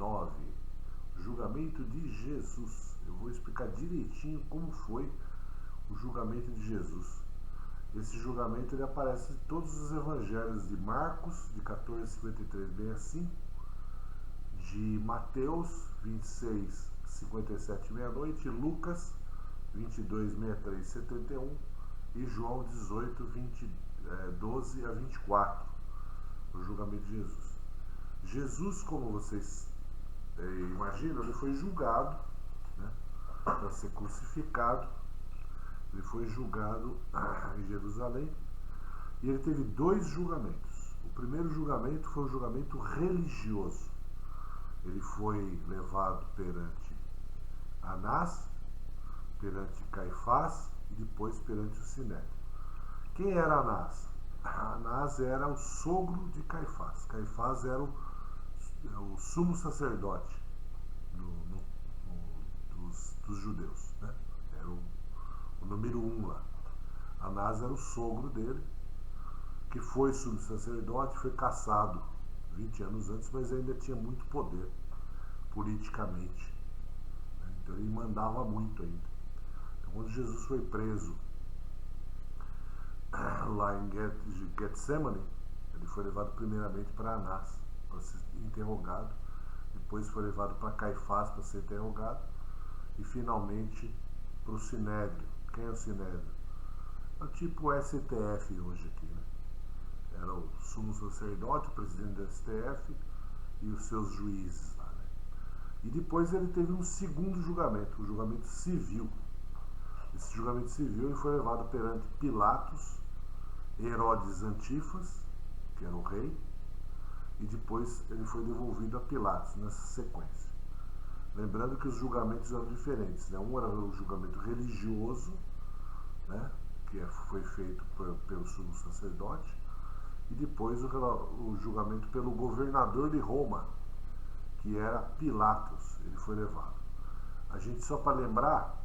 19. Julgamento de Jesus. Eu vou explicar direitinho como foi o julgamento de Jesus. Esse julgamento ele aparece em todos os evangelhos de Marcos, de 14:53 bem assim, de Mateus 26:57 meia-noite, Lucas 22:63-71 e João 18:12-24, o julgamento de Jesus. Jesus, como vocês imaginam, ele foi julgado, né, para ser crucificado. Ele foi julgado em Jerusalém e ele teve dois julgamentos. O primeiro julgamento foi um julgamento religioso. Ele foi levado perante Anás, perante Caifás e depois perante o Sinédrio. Quem era Anás? Anás era o sogro de Caifás. Caifás era o sumo sacerdote dos judeus, né? Era o número 1 lá. Anás era o sogro dele, que foi sumo sacerdote, foi cassado 20 anos antes, mas ainda tinha muito poder politicamente. Então ele mandava muito ainda. Então, quando Jesus foi preso lá em Getsemane, ele foi levado primeiramente para Anás para ser interrogado, depois foi levado para Caifás para ser interrogado e finalmente para o Sinédrio. Quem é o Sinédrio? É o tipo STF hoje aqui, né? Era o sumo sacerdote, o presidente do STF e os seus juízes lá, né? E depois ele teve um segundo julgamento, o julgamento civil. Esse julgamento civil ele foi levado perante Pilatos, Herodes Antifas, que era o rei, e depois ele foi devolvido a Pilatos nessa sequência. Lembrando que os julgamentos eram diferentes, né? Um era o julgamento religioso, né, que foi feito pelo sumo sacerdote, e depois o julgamento pelo governador de Roma, que era Pilatos. Ele foi levado. A gente, só para lembrar,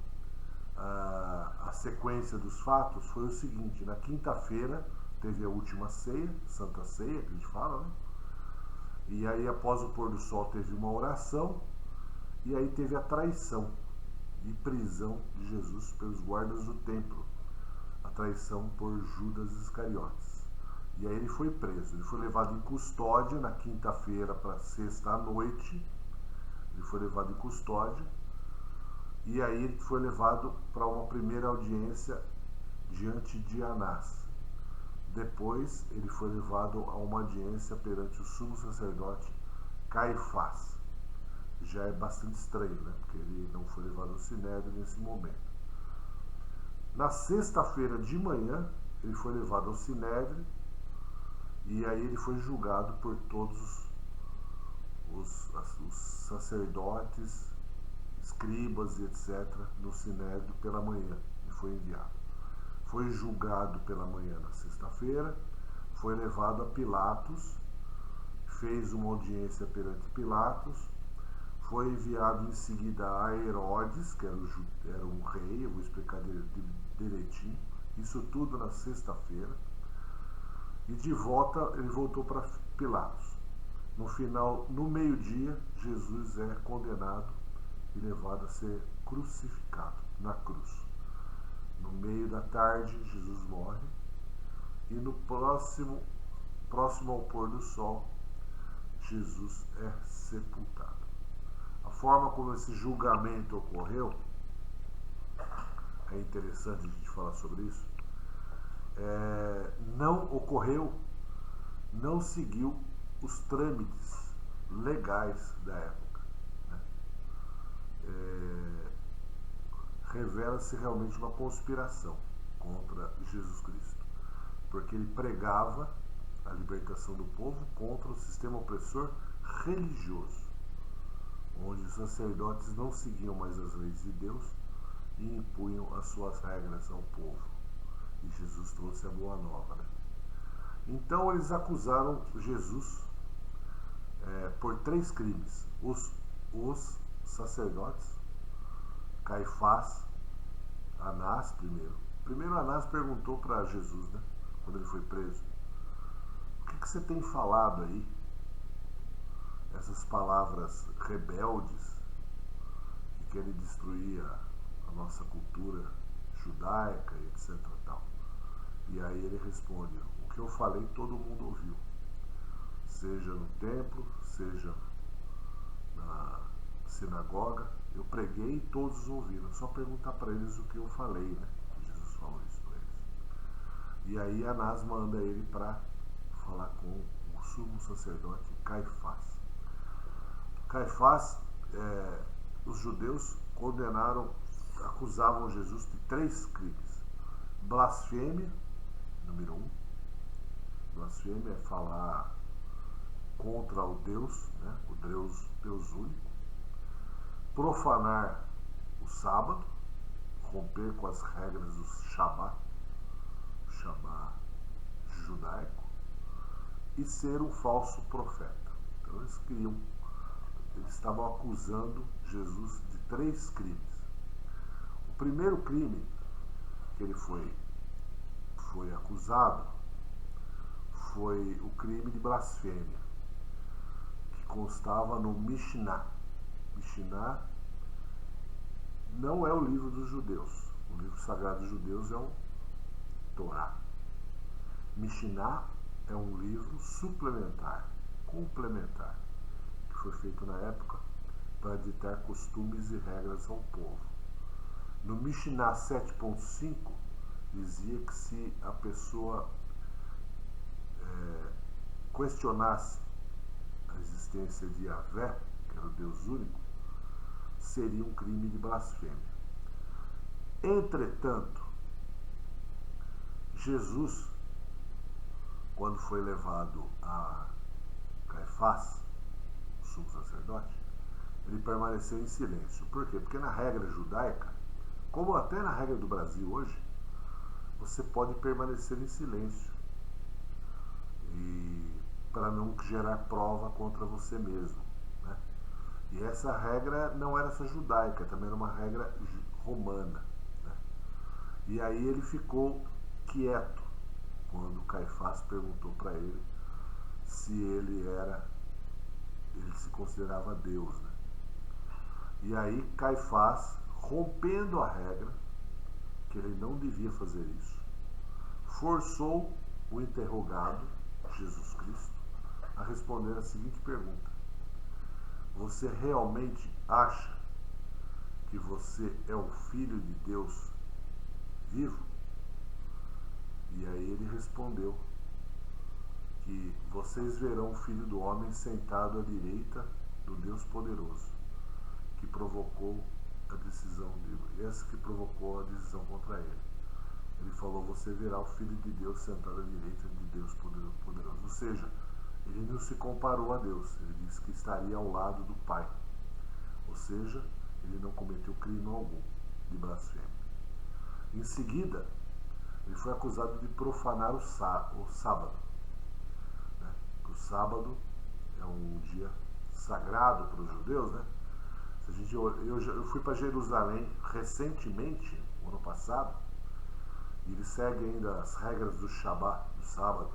a sequência dos fatos foi o seguinte: na quinta-feira teve a última ceia, Santa Ceia, que a gente fala, né? E aí após o pôr do sol teve uma oração, e aí teve a traição e prisão de Jesus pelos guardas do templo, a traição por Judas Iscariotes. E aí ele foi preso, ele foi levado em custódia na quinta-feira para sexta à noite, ele foi levado em custódia, e aí ele foi levado para uma primeira audiência diante de Anás. Depois ele foi levado a uma audiência perante o sumo sacerdote Caifás. Já é bastante estranho, né? Porque ele não foi levado ao Sinédrio nesse momento. Na sexta-feira de manhã, ele foi levado ao Sinédrio e aí ele foi julgado por todos os sacerdotes, escribas e etc. no Sinédrio pela manhã. Ele foi enviado. Foi julgado pela manhã na sexta-feira, foi levado a Pilatos, fez uma audiência perante Pilatos, foi enviado em seguida a Herodes, que era um rei, eu vou explicar direitinho, isso tudo na sexta-feira, e de volta ele voltou para Pilatos. No final, no meio-dia, Jesus é condenado e levado a ser crucificado na cruz. No meio da tarde, Jesus morre, e no próximo ao pôr do sol, Jesus é sepultado. A forma como esse julgamento ocorreu, é interessante a gente falar sobre isso, não ocorreu, não seguiu os trâmites legais da época, né? Revela-se realmente uma conspiração contra Jesus Cristo, porque ele pregava a libertação do povo contra o sistema opressor religioso, onde os sacerdotes não seguiam mais as leis de Deus e impunham as suas regras ao povo. E Jesus trouxe a boa nova, né? Então eles acusaram Jesus por 3 crimes. Os sacerdotes, Caifás, Anás primeiro. Primeiro Anás perguntou para Jesus, né, quando ele foi preso: o que você tem falado aí essas palavras rebeldes que querem destruir a nossa cultura judaica e etc. Tal. E aí ele responde: o que eu falei todo mundo ouviu, seja no templo, seja na sinagoga, eu preguei e todos ouviram. É só perguntar para eles o que eu falei, né? Jesus falou isso para eles. E aí Anás manda ele para falar com o sumo sacerdote Caifás. Caifás, os judeus acusavam Jesus de 3 crimes. Blasfêmia, número 1. Blasfêmia é falar contra o Deus, né? O Deus único. Profanar o sábado, romper com as regras do Shabá judaico, e ser um falso profeta. Então eles estavam acusando Jesus de 3 crimes. O primeiro crime que ele foi acusado foi o crime de blasfêmia, que constava no Mishnah. Mishnah não é o livro dos judeus. O livro sagrado dos judeus é o Torá. Mishnah é um livro suplementar, complementar, que foi feito na época para ditar costumes e regras ao povo. No Mishnah 7.5 dizia que se a pessoa questionasse a existência de Yahvé, que era o Deus único, seria um crime de blasfêmia. Entretanto, Jesus, quando foi levado a Caifás, o sumo sacerdote, ele permaneceu em silêncio. Por quê? Porque na regra judaica, como até na regra do Brasil hoje, você pode permanecer em silêncio e para não gerar prova contra você mesmo, né? E essa regra não era só judaica, também era uma regra romana, né? E aí ele ficou quieto quando Caifás perguntou para ele se ele se considerava Deus, né? E aí Caifás, rompendo a regra, que ele não devia fazer isso, forçou o interrogado, Jesus Cristo, a responder a seguinte pergunta: você realmente acha que você é o Filho de Deus vivo? E aí ele respondeu que vocês verão o Filho do Homem sentado à direita do Deus Poderoso, que provocou a decisão contra ele. Ele falou: você verá o Filho de Deus sentado à direita de Deus Poderoso. Ou seja, ele não se comparou a Deus, ele disse que estaria ao lado do Pai. Ou seja, ele não cometeu crime algum de blasfêmia. Em seguida, ele foi acusado de profanar o sábado. Né? O sábado é um dia sagrado para os judeus, né? Eu fui para Jerusalém recentemente, ano passado, e eles seguem ainda as regras do Shabá, do sábado.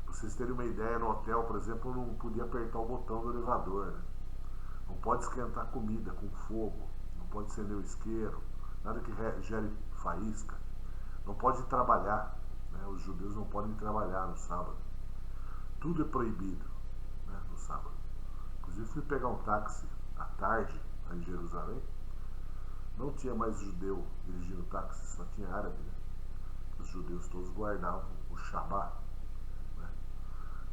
Pra vocês terem uma ideia, no hotel, por exemplo, eu não podia apertar o botão do elevador, né? Não pode esquentar comida com fogo, não pode acender o isqueiro, nada que gere faísca. Não pode trabalhar, né? Os judeus não podem trabalhar no sábado. Tudo é proibido, né, no sábado. Inclusive fui pegar um táxi à tarde em Jerusalém, não tinha mais judeu dirigindo táxi, só tinha árabe, né? Os judeus todos guardavam o Shabá, né?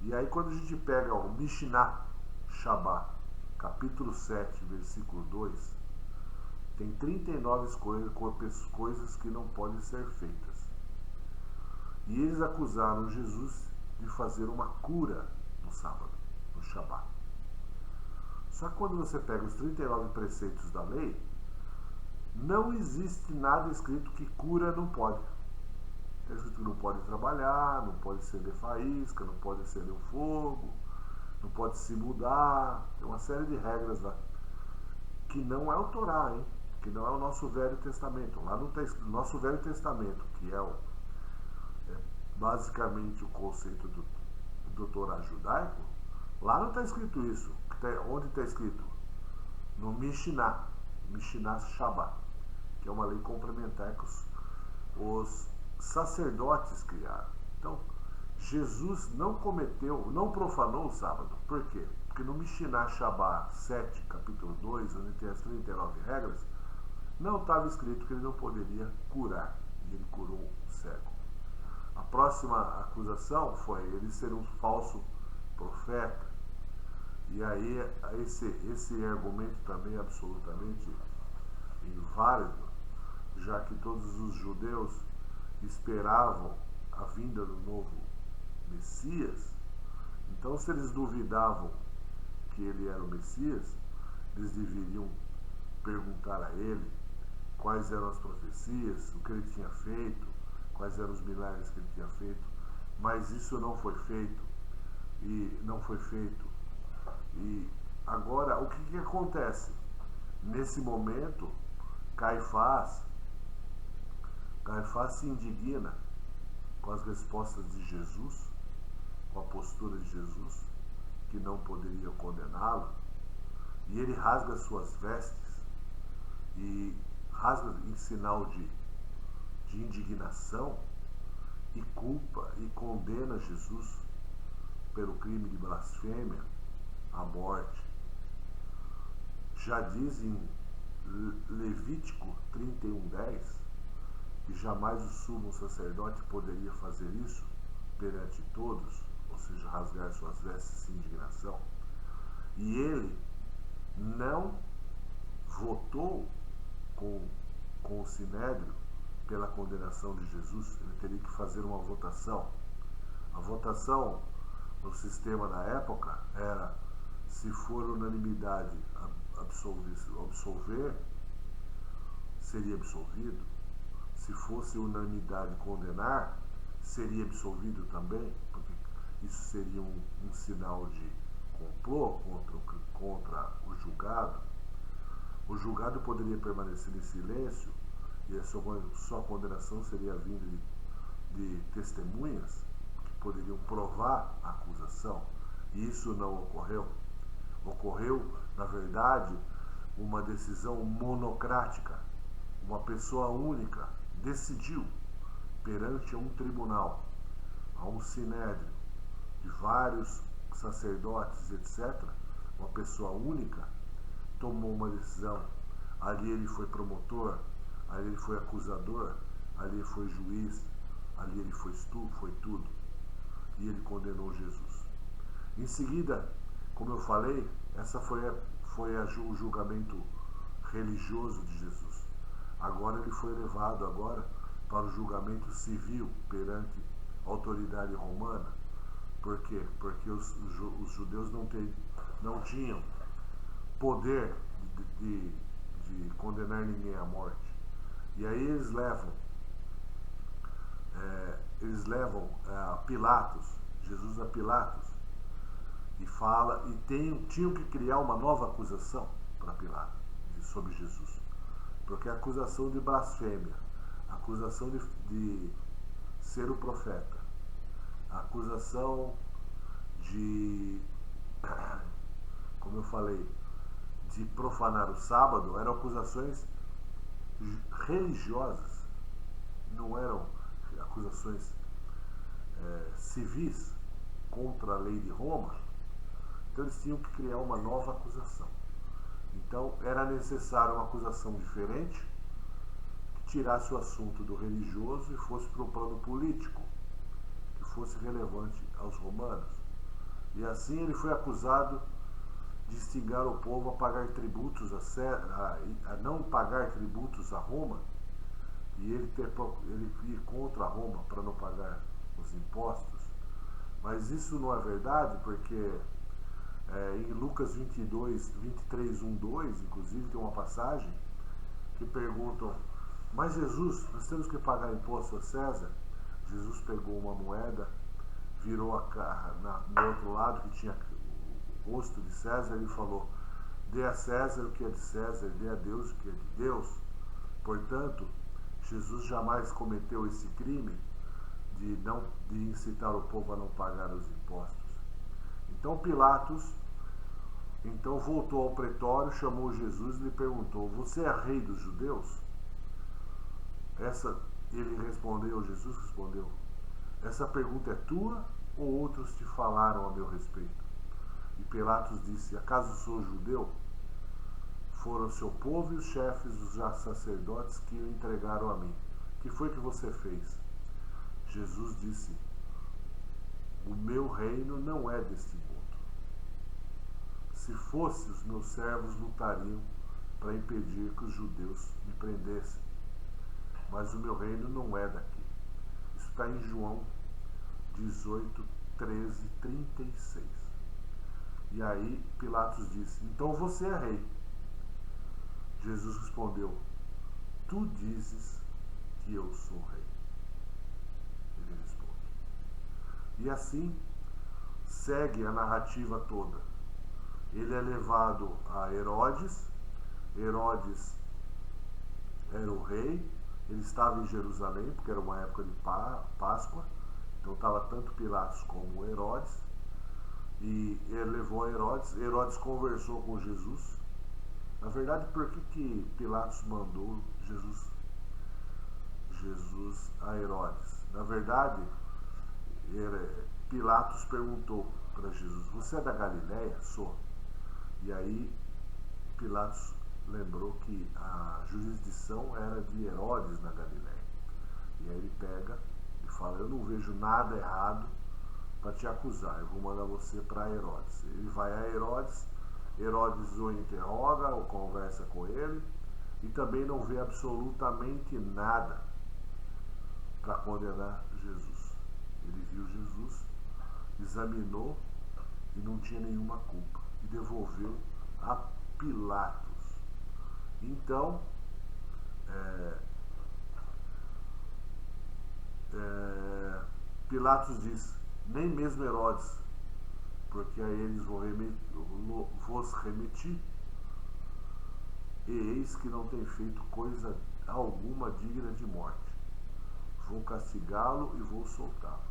E aí quando a gente pega o Mishnah Shabá, capítulo 7, versículo 2, tem 39 coisas que não podem ser feitas. E eles acusaram Jesus de fazer uma cura no sábado, no Shabá. Só que quando você pega os 39 preceitos da lei, não existe nada escrito que cura não pode. Está escrito que não pode trabalhar, não pode acender faísca, não pode acender o fogo, não pode se mudar. Tem uma série de regras lá. Que não é o Torá, hein? Que não é o nosso Velho Testamento. Lá no nosso Velho Testamento, que é basicamente o conceito do Torá judaico, lá não está escrito isso. onde está escrito? No Mishnah Shabbat, que é uma lei complementar que os sacerdotes criaram. Então, Jesus não profanou o sábado. Por quê? Porque no Mishnah Shabbat 7, capítulo 2, onde tem as 39 regras, não estava escrito que ele não poderia curar. E ele curou o cego. A próxima acusação foi ele ser um falso profeta. E aí esse argumento também é absolutamente inválido, já que todos os judeus esperavam a vinda do novo Messias. Então, se eles duvidavam que ele era o Messias, eles deveriam perguntar a ele quais eram as profecias, o que ele tinha feito, quais eram os milagres que ele tinha feito. Mas isso não foi feito. E agora, o que acontece? Nesse momento, Caifás se indigna com as respostas de Jesus, com a postura de Jesus, que não poderia condená-lo, e ele rasga suas vestes, e rasga em sinal de indignação, e culpa e condena Jesus pelo crime de blasfêmia à morte. Já diz em Levítico 31:10 que jamais o sumo sacerdote poderia fazer isso perante todos, ou seja, rasgar suas vestes em indignação. E ele não votou com o Sinédrio pela condenação de Jesus. Ele teria que fazer uma votação. A votação no sistema da época era: se for unanimidade absolver, seria absolvido. Se fosse unanimidade condenar, seria absolvido também, porque isso seria um sinal de complô contra o julgado. O julgado poderia permanecer em silêncio e a sua condenação seria vinda de testemunhas que poderiam provar a acusação. E isso não ocorreu. Ocorreu, na verdade, uma decisão monocrática. Uma pessoa única decidiu perante um tribunal, a um sinédrio de vários sacerdotes, etc. Uma pessoa única tomou uma decisão. Ali ele foi promotor, ali ele foi acusador, ali ele foi juiz, ali ele foi tudo. E ele condenou Jesus. Em seguida, como eu falei, essa foi o julgamento religioso de Jesus. Agora ele foi levado para o julgamento civil perante a autoridade romana. Por quê? Porque os judeus não tinham poder de condenar ninguém à morte. E aí eles levam a Pilatos, Jesus a Pilatos, e tinham que criar uma nova acusação para Pilatos sobre Jesus. Porque a acusação de blasfêmia, a acusação de ser o profeta, a acusação de, como eu falei, de profanar o sábado, eram acusações religiosas, não eram acusações civis contra a lei de Roma. Então eles tinham que criar uma nova acusação. Então era necessário uma acusação diferente, que tirasse o assunto do religioso e fosse para o plano político, que fosse relevante aos romanos. E assim ele foi acusado de instigar o povo a pagar tributos a não pagar tributos a Roma, e ele ir contra Roma para não pagar os impostos. Mas isso não é verdade, porque em Lucas 23, 1, 2, inclusive, tem uma passagem que perguntam: mas Jesus, nós temos que pagar imposto a César? Jesus pegou uma moeda, virou no outro lado que tinha o rosto de César e falou: dê a César o que é de César, dê a Deus o que é de Deus. Portanto, Jesus jamais cometeu esse crime de incitar o povo a não pagar os impostos. Então Pilatos Então voltou ao pretório, chamou Jesus e lhe perguntou: Você é rei dos judeus? Essa, ele respondeu, Jesus respondeu: Essa pergunta é tua ou outros te falaram a meu respeito? E Pilatos disse: Acaso sou judeu? Foram seu povo e os chefes dos sacerdotes que o entregaram a mim. Que foi que você fez? Jesus disse: O meu reino não é deste mundo. Se fosse, os meus servos lutariam para impedir que os judeus me prendessem. Mas o meu reino não é daqui. Isso está em João 18, 13, 36. E aí Pilatos disse: Então você é rei. Jesus respondeu: Tu dizes que eu sou rei. Ele responde. E assim segue a narrativa toda. Ele é levado a Herodes. Herodes era o rei. Ele estava em Jerusalém, porque era uma época de Páscoa. Então estava tanto Pilatos como Herodes. E ele levou a Herodes. Herodes conversou com Jesus. Na verdade, por que Pilatos mandou Jesus a Herodes? Na verdade, Pilatos perguntou para Jesus: Você é da Galileia? Sou. E aí Pilatos lembrou que a jurisdição era de Herodes na Galileia. E aí ele pega e fala: Eu não vejo nada errado para te acusar, eu vou mandar você para Herodes. Ele vai a Herodes, Herodes o interroga ou conversa com ele e também não vê absolutamente nada para condenar Jesus. Ele viu Jesus, examinou e não tinha nenhuma culpa e devolveu a Pilatos. Então, Pilatos diz: Nem mesmo Herodes, porque a eles vos remeti, e eis que não tem feito coisa alguma digna de morte. Vou castigá-lo e vou soltá-lo.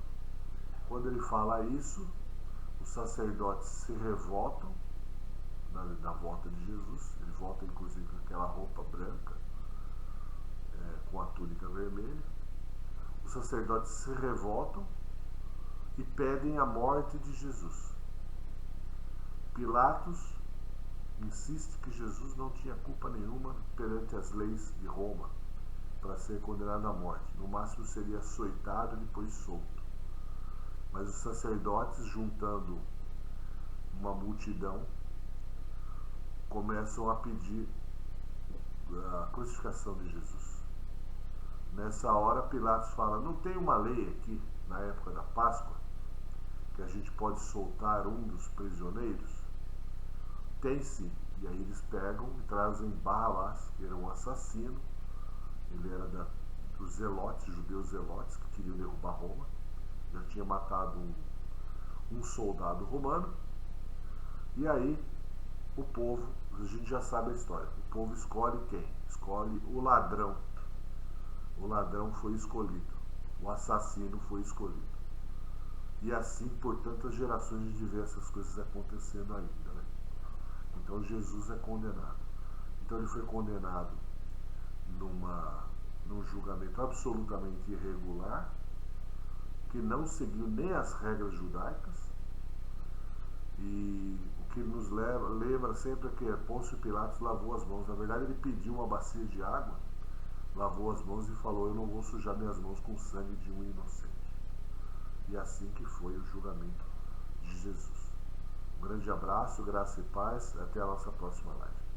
Quando ele fala isso, os sacerdotes se revoltam na volta de Jesus. Ele volta inclusive com aquela roupa branca, com a túnica vermelha. Os sacerdotes se revoltam e pedem a morte de Jesus. Pilatos insiste que Jesus não tinha culpa nenhuma perante as leis de Roma para ser condenado à morte. No máximo seria açoitado e depois solto. Mas os sacerdotes, juntando uma multidão, começam a pedir a crucificação de Jesus. Nessa hora Pilatos fala: Não tem uma lei aqui, na época da Páscoa, que a gente pode soltar um dos prisioneiros? Tem sim. E aí eles pegam e trazem Barrabás, que era um assassino. Ele era dos zelotes, judeus zelotes, que queriam derrubar Roma. Já tinha matado um soldado romano. E aí o povo, a gente já sabe a história, o povo escolhe quem? Escolhe o ladrão. O ladrão foi escolhido. O assassino foi escolhido. E assim por tantas gerações a gente vê essas coisas acontecendo ainda, né? Então Jesus é condenado. Então ele foi condenado num julgamento absolutamente irregular, que não seguiu nem as regras judaicas. E o que nos lembra sempre que Pôncio Pilatos lavou as mãos. Na verdade, ele pediu uma bacia de água, lavou as mãos e falou: Eu não vou sujar minhas mãos com o sangue de um inocente. E assim que foi o julgamento de Jesus. Um grande abraço, graça e paz. Até a nossa próxima live.